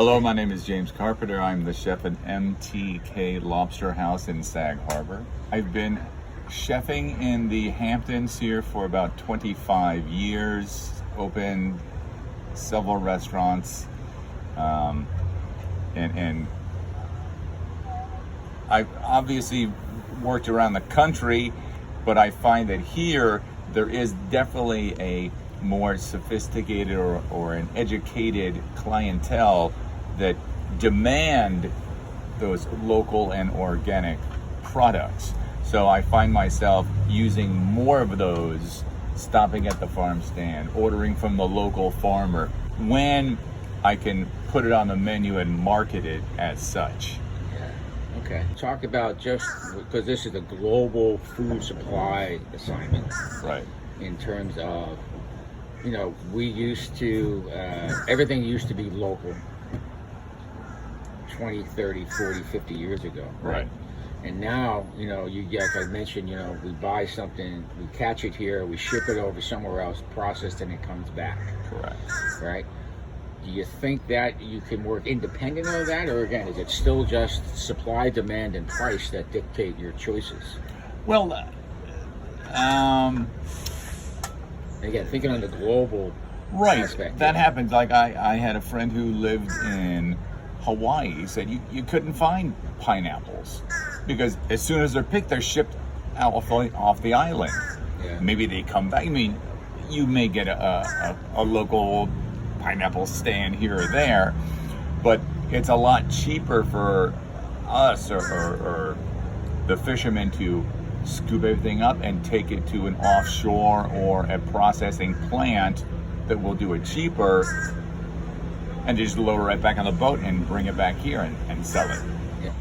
Hello, my name is James Carpenter. I'm the chef at MTK Lobster House in Sag Harbor. I've been chefing in the Hamptons here for about 25 years, opened several restaurants, and I've obviously worked around the country, but I find that here there is definitely a more sophisticated or an educated clientele that demand those local and organic products. So I find myself using more of those, stopping at the farm stand, ordering from the local farmer when I can put it on the menu and market it as such. Okay. Talk about, just because this is a global food supply assignment, Right. in terms of, we used to, everything used to be local 20, 30, 40, 50 years ago. Right. And now, like I mentioned, we buy something, we catch it here, we ship it over somewhere else, processed, and it comes back. Correct. Right? Do you think that you can work independent of that, or again, is it still just supply, demand, and price that dictate your choices? Well, Again, thinking on the global right. aspect. That happens. Like I had a friend who lived in Hawaii. He said you couldn't find pineapples because as soon as they're picked, they're shipped out off the island. Yeah. Maybe they come back. I mean, you may get a local pineapple stand here or there, but it's a lot cheaper for us or the fishermen to scoop everything up and take it to an offshore or a processing plant that will do it cheaper, and just lower it back on the boat and bring it back here and sell it. Yeah.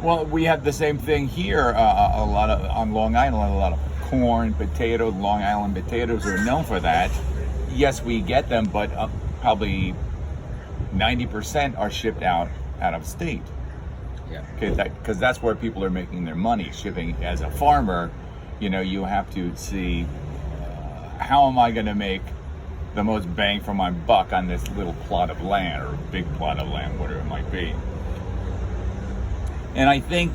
Well, we have the same thing here. A lot of on Long Island, a lot of corn, potatoes. Long Island potatoes are known for that. Yes, we get them, but probably 90% are shipped out of state. Yeah. Okay, because that's where people are making their money. Shipping as a farmer, you have to see how am I going to make the most bang for my buck on this little plot of land or big plot of land, whatever it might be. And I think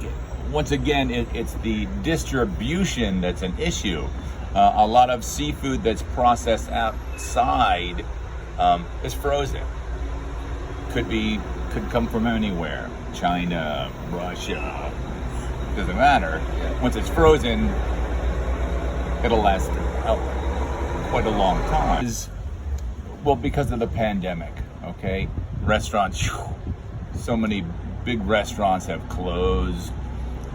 once again, it's the distribution that's an issue. A lot of seafood that's processed outside is frozen. Could come from anywhere. China, Russia, doesn't matter. Yeah. Once it's frozen, it'll last quite a long time. Well, because of the pandemic, okay? Restaurants, so many big restaurants have closed.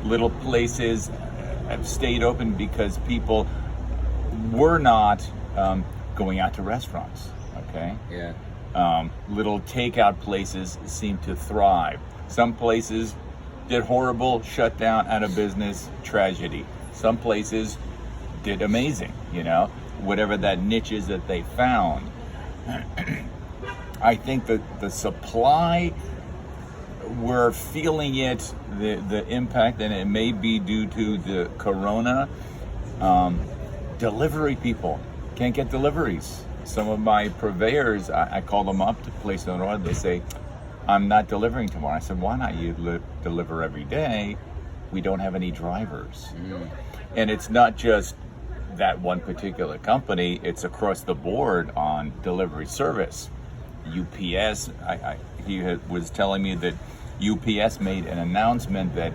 Little places have stayed open because people were not going out to restaurants, okay? Yeah. Little takeout places seem to thrive. Some places did horrible, shut down, out of business, tragedy. Some places did amazing, whatever that niche is that they found. I think that the supply, we're feeling it, the impact, and it may be due to the corona. Delivery people can't get deliveries. Some of my purveyors, I call them up to place an order. They say, I'm not delivering tomorrow. I said, why not? You deliver every day. We don't have any drivers. And it's not just that one particular company. It's across the board on delivery service. UPS, was telling me that UPS made an announcement that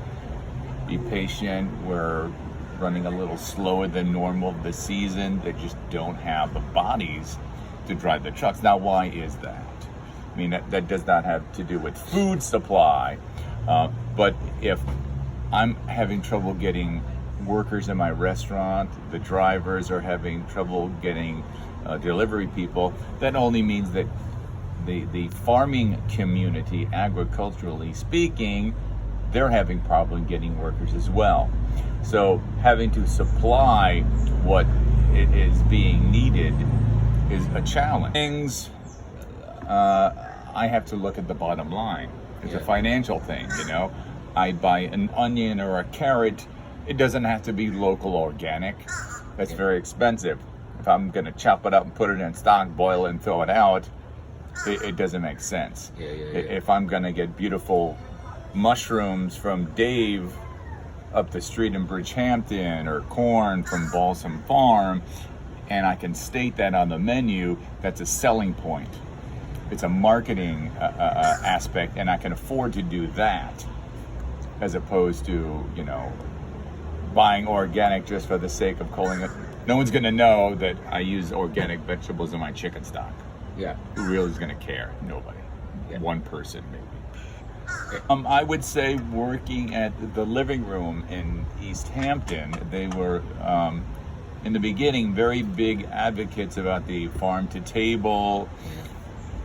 be patient, we're running a little slower than normal this season. They just don't have the bodies to drive the trucks. Now, why is that? I mean, that does not have to do with food supply, but if I'm having trouble getting workers in my restaurant, the drivers are having trouble getting delivery people, that only means that the farming community, agriculturally speaking, they're having problem getting workers as well. So having to supply what it is being needed is a challenge. I have to look at the bottom line. It's a financial thing, I buy an onion or a carrot, it doesn't have to be local organic. That's very expensive. If I'm going to chop it up and put it in stock, boil it and throw it out, it doesn't make sense. Yeah. If I'm gonna get beautiful mushrooms from Dave up the street in Bridgehampton, or corn from Balsam Farm, and I can state that on the menu, that's a selling point. It's a marketing aspect, and I can afford to do that, as opposed to, buying organic just for the sake of calling it. No one's gonna know that I use organic vegetables in my chicken stock. Yeah. Who really is gonna care? Nobody. Yeah. One person maybe. I would say working at the living room in East Hampton, they were in the beginning very big advocates about the farm to table.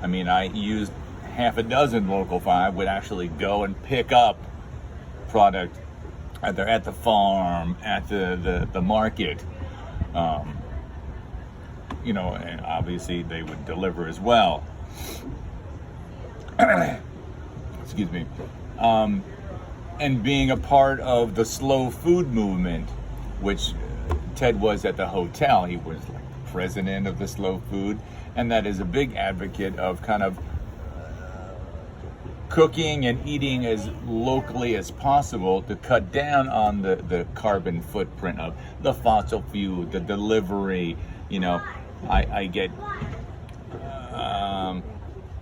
I mean, I used half a dozen local farms. I would actually go and pick up product either at the farm, at the market, and obviously they would deliver as well. Excuse me. And being a part of the slow food movement, which Ted was at the hotel. He was like president of the slow food, and that is a big advocate of kind of cooking and eating as locally as possible to cut down on the carbon footprint of the fossil fuel, the delivery. I get,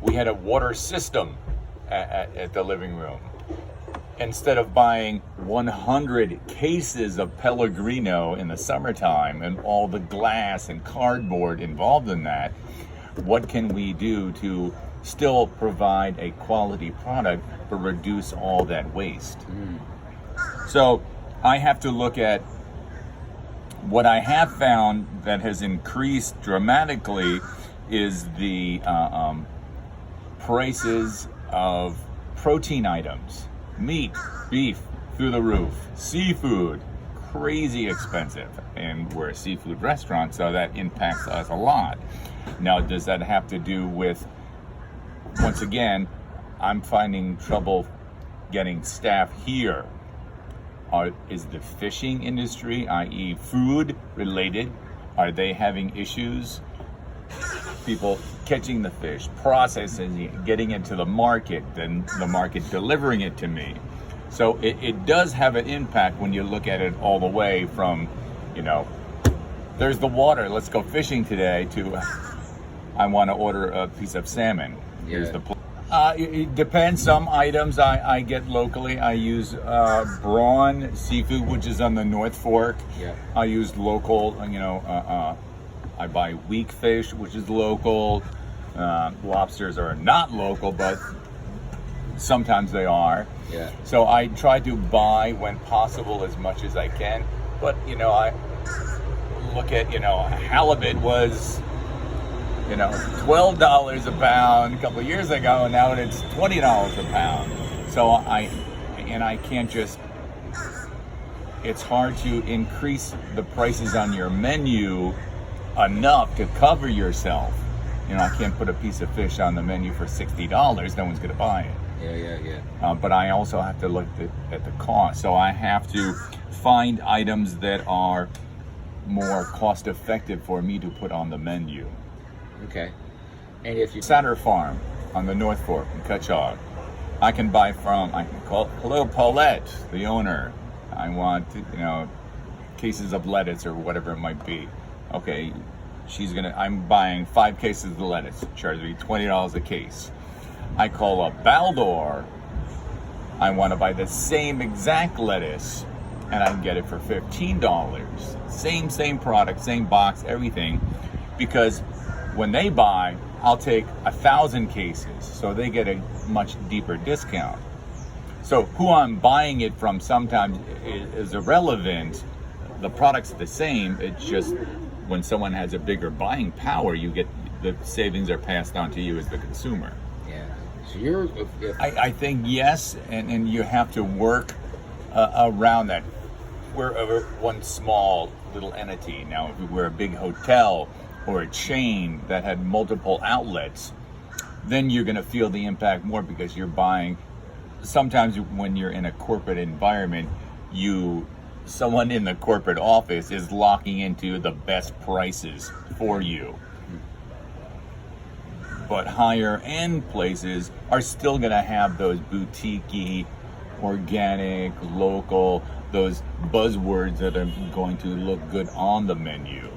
we had a water system at the living room. Instead of buying 100 cases of Pellegrino in the summertime and all the glass and cardboard involved in that, what can we do to still provide a quality product but reduce all that waste? So I have to look at what I have found that has increased dramatically is the prices of protein items. Meat, beef, through the roof. Seafood, crazy expensive. And we're a seafood restaurant, so that impacts us a lot. Now, does that have to do with, once again, I'm finding trouble getting staff here. Is the fishing industry, i.e. food related, are they having issues? People catching the fish, processing it, getting it to the market, then the market delivering it to me. So it does have an impact when you look at it all the way from, there's the water, let's go fishing today, to I want to order a piece of salmon. Here's the it depends. Some items I get locally. I use Brawn Seafood, which is on the North Fork. Yeah. I use local, I buy weak fish, which is local. Lobsters are not local, but sometimes they are. Yeah. So I try to buy, when possible, as much as I can. But, I look at, halibut was, $12 a pound a couple of years ago, and now it's $20 a pound. So I can't just, it's hard to increase the prices on your menu enough to cover yourself. I can't put a piece of fish on the menu for $60. No one's going to buy it. Yeah. But I also have to look at the cost. So I have to find items that are more cost effective for me to put on the menu. Okay. And if you Satter Farm on the North Fork in Cutchogue, I can call, hello Paulette, the owner. I want, cases of lettuce or whatever it might be. Okay, I'm buying 5 cases of lettuce, charge me $20 a case. I call up Baldor, I want to buy the same exact lettuce, and I can get it for $15. Same product, same box, everything, because when they buy, I'll take 1,000 cases, so they get a much deeper discount. So who I'm buying it from sometimes is irrelevant. The product's the same, it's just when someone has a bigger buying power, you get the savings are passed on to you as the consumer. Yeah. So I think yes, and you have to work around that. We're one small little entity. Now, if we were a big hotel or a chain that had multiple outlets, then you're going to feel the impact more because you're buying. Sometimes when you're in a corporate environment, someone in the corporate office is locking into the best prices for you. but higher end places are still going to have those boutique-y, organic, local, those buzzwords that are going to look good on the menu.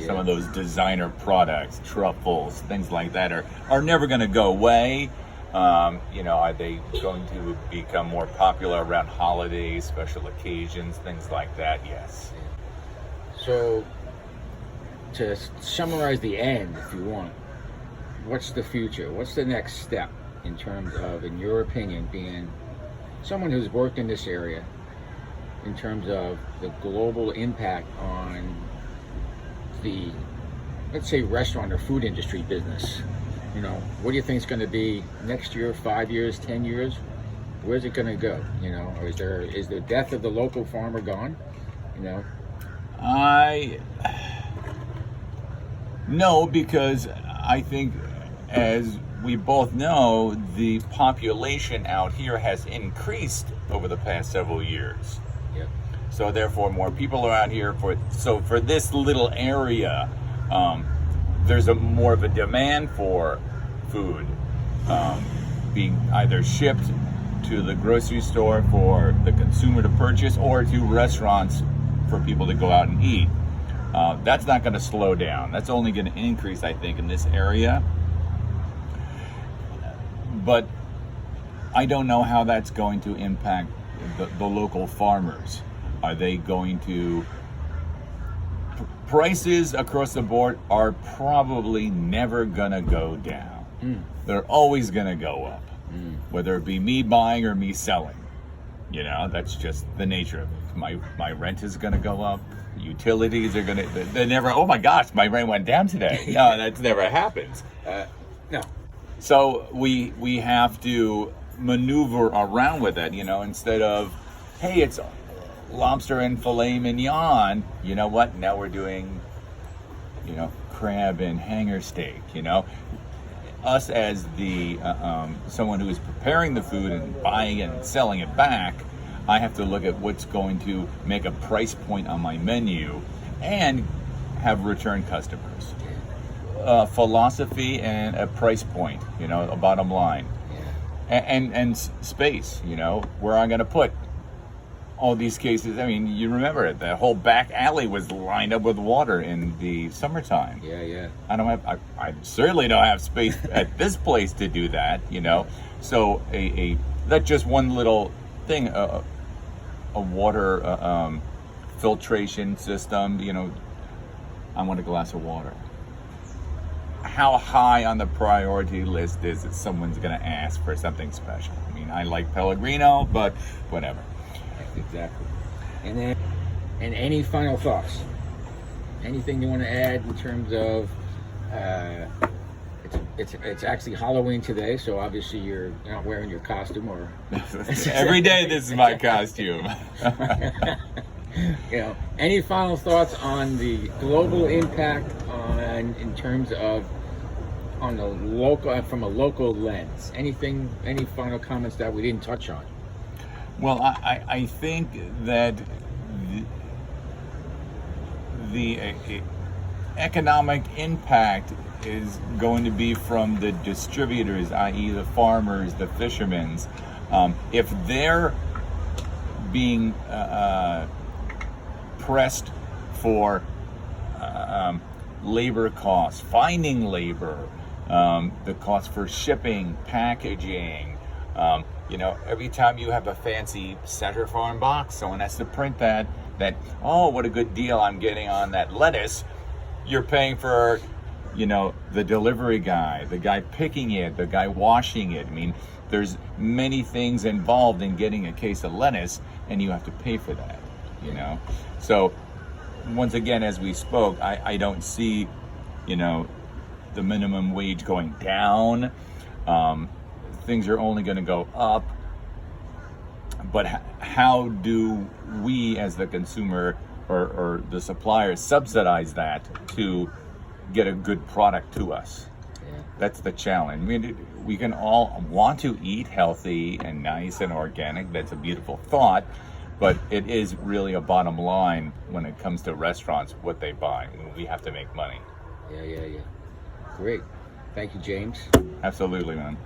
Some of those designer products, truffles, things like that are never going to go away. Are they going to become more popular around holidays, special occasions, things like that? Yes. So, to summarize the end, if you want, what's the future? What's the next step in terms of, in your opinion, being someone who's worked in this area, in terms of the global impact on the, let's say, restaurant or food industry business? What do you think is going to be next year, 5 years, 10 years? Where's it going to go? Or is the death of the local farmer gone? No, because I think, as we both know, the population out here has increased over the past several years. Yep. So therefore, more people are out here for this little area. There's more of a demand for food being either shipped to the grocery store for the consumer to purchase, or to restaurants for people to go out and eat. That's not going to slow down. That's only going to increase, I think, in this area. But I don't know how that's going to impact the local farmers. Are they going to... Prices across the board are probably never going to go down. They're always going to go up, whether it be me buying or me selling. That's just the nature of it. My rent is going to go up. Utilities are going to... They never... Oh my gosh, my rent went down today. No, that never happens. No. So we have to maneuver around with it, instead of, hey, it's lobster and filet mignon. You know what? Now we're doing, crab and hanger steak. Us as the someone who is preparing the food and buying it and selling it back, I have to look at what's going to make a price point on my menu and have return customers. Philosophy and a price point, a bottom line, and space, where I'm going to put all these cases. I mean, you remember it, the whole back alley was lined up with water in the summertime. Yeah. I certainly don't have space at this place to do that, so that's just one little thing, a water filtration system. I want a glass of water. How high on the priority list is it someone's going to ask for something special? I mean, I like Pellegrino, but whatever. Exactly. And any final thoughts? Anything you want to add in terms of it's actually Halloween today, so obviously you're not wearing your costume, or every day this is my costume. Any final thoughts on the global impact in terms of on the local, from a local lens? Any final comments that we didn't touch on? Well, I think that the economic impact is going to be from the distributors, i.e. the farmers, the fishermen. If they're being pressed for labor costs, finding labor, the cost for shipping, packaging. Every time you have a fancy Center Farm box, someone has to print that, oh, what a good deal I'm getting on that lettuce. You're paying for, the delivery guy, the guy picking it, the guy washing it. I mean, there's many things involved in getting a case of lettuce, and you have to pay for that, So, once again, as we spoke, I don't see, the minimum wage going down. Things are only going to go up. But how do we, as the consumer or the supplier, subsidize that to get a good product to us? Yeah. That's the challenge. I mean, we can all want to eat healthy and nice and organic. That's a beautiful thought. But it is really a bottom line when it comes to restaurants, what they buy. We have to make money. Yeah. Great. Thank you, James. Absolutely, man.